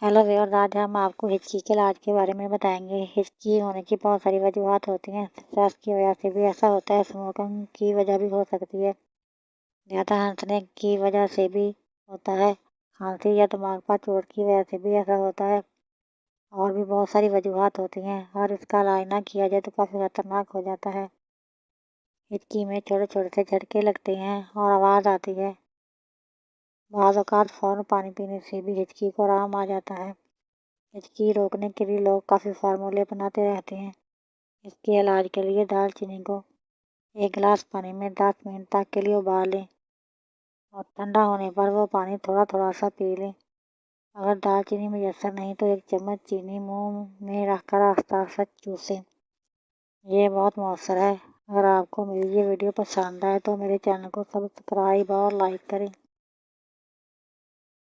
Hello viewers, आज हम आपको हिचकी के इलाज के बारे में बताएंगे। हिचकी होने की बहुत सारी वजूहत होती हैं। स्ट्रेस की वजह से भी ऐसा होता है, स्मोकिंग की वजह भी हो सकती है, ज़्यादा हंसने की वजह से भी होता है, खांसी या दिमाग पर चोट की वजह से भी ऐसा होता है। और भी बहुत सारी वजूहत होती हैं और इसका इलाज ना किया जाए तो काफ़ी खतरनाक हो जाता है। हिचकी में छोटे छोटे से झटके लगते हैं और आवाज़ आती है। बाज़ औक़ात फ़ौरन पानी पीने से भी हिचकी को आराम आ जाता है। हिचकी रोकने के लिए लोग काफ़ी फार्मूले बनाते रहते हैं। इसके इलाज के लिए दालचीनी को 1 गिलास पानी में 10 मिनट तक के लिए उबालें और ठंडा होने पर वो पानी थोड़ा थोड़ा सा पी लें। अगर दालचीनी में असर नहीं तो 1 चम्मच चीनी मुंह में रखकर आस्ता आस्ता चूसें। ये बहुत मौसर है। अगर आपको मेरी ये वीडियो पसंद आए तो मेरे चैनल को सब्सक्राइब और लाइक करें।